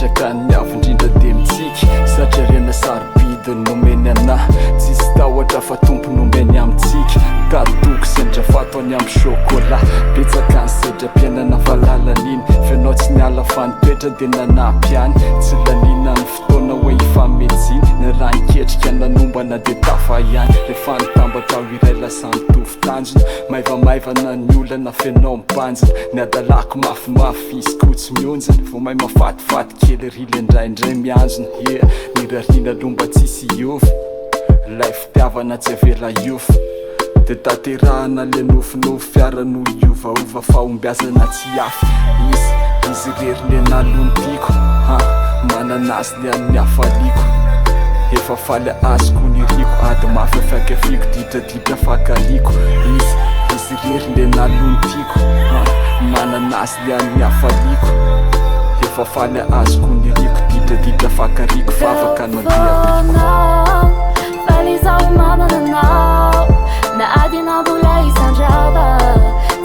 sitraka ny avy indrindra de mitsiky satria rena sarobidiny nomeny anah tsisy tahotra fa tompo nomeny amintsika mitaditoko sendra fataony amin'ny chocolat betsaka ny sedram-piainana fa lalan'iny fianao tsy niala fa nipetra de nanampy any tsy lalina ny fotoana hoe ifametsiny ny raha niketrika nanombana de tafa ihany rehefa nitambatra ho iray lasa mitovy tanjona maivamaivana ny olana fianao mipanjina ny adalako mafimafy izy ko tsy mionjina vo mahay mafatifaty kely rily indraindray mianjona ny rarina lomba tsisy iovy lay fitiavana tsy avela iofy de taterahana le nofinofy fiaran'olo iovaova fa ombiazana tsy afy izy reriny nalontiako mananazy le amin'ny hafaliko efa faly azoko ny riko ady mafyafakafiko didradidra fakariko izy reriny nalontiako mananazy le amin'ny hafaliko efa faly azoko ny riko didradidra fakariko fa afaka nandeapiko faly zaho manananao na adina mbola isandrava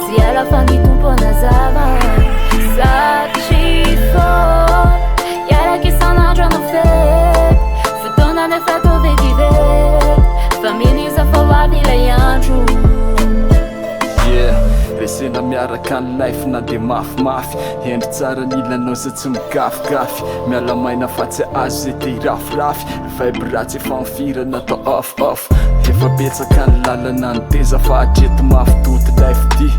tsy ela fa ny tompo anazava satria fô iaraky isan'andro anao fety fotoana nefa tovetivety faminiza fô avy ilay andro resena miaraka ny life na de mafimafy endry tsara ny ilanao za tsy migafigafy miala maina fa tsy azo zay te hirafirafy vibe ratsy efa mifirana atao off efa betsaka ny lalana ny teza fa hatreto mafitoty life ty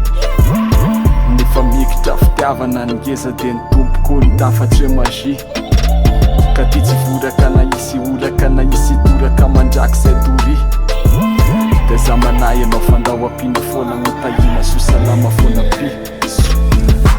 nefa mikitra fitiavana ny ngeza de ny tompoko ny tafatsy hoe magie ka ty tsy voraka na isy oraka na isy doraka mandraky zay dory de za manay anao fandao ampina foana notahina sosalama foana pi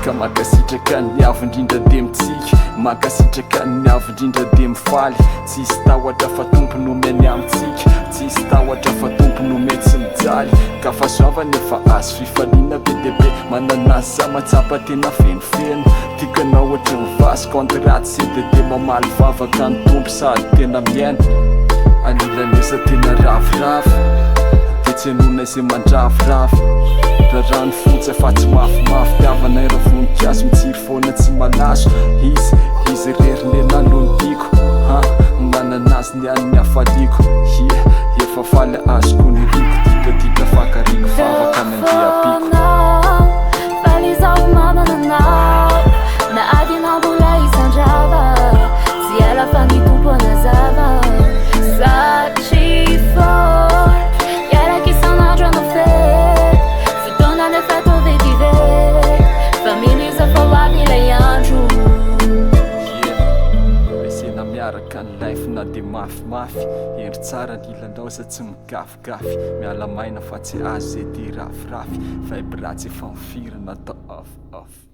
ka makasitraka ny avy indrindra de mitsiky makasitraka ny avy indrindra de mifaly tsisy tahotra fa tompo nomeny amintsika tsisy tahotra fa tompo nomeny tsy mijaly ka fahasoavany efa azo fifaliana be deabe mananazy za matsapa tena fenofeno tiako anao ohatra mivasy contraty sedy de mamaly vavaka ny tompo sady tena miaina anilanesa tena raviravy tsy anona izay mandravirafy raha rano fotsy fa tsy mafimafy tiavanay raha voninkazo mitsiry foana tsy malaso izy reriny nalontiako mananazy ny any ny hafaliko efa faly azoko ny riko didradidra fakariko fa afaka nandeapiko faly zaho manananao na adina mbola isandrava tsy ela fa ny tompo anazava satria fô miaraka ny life na de mafimafy endry tsara ny ilanao za tsy migafigafy miala maina fa tsy azo zay te hirafirafy vibe ratsy efa mifirana atao off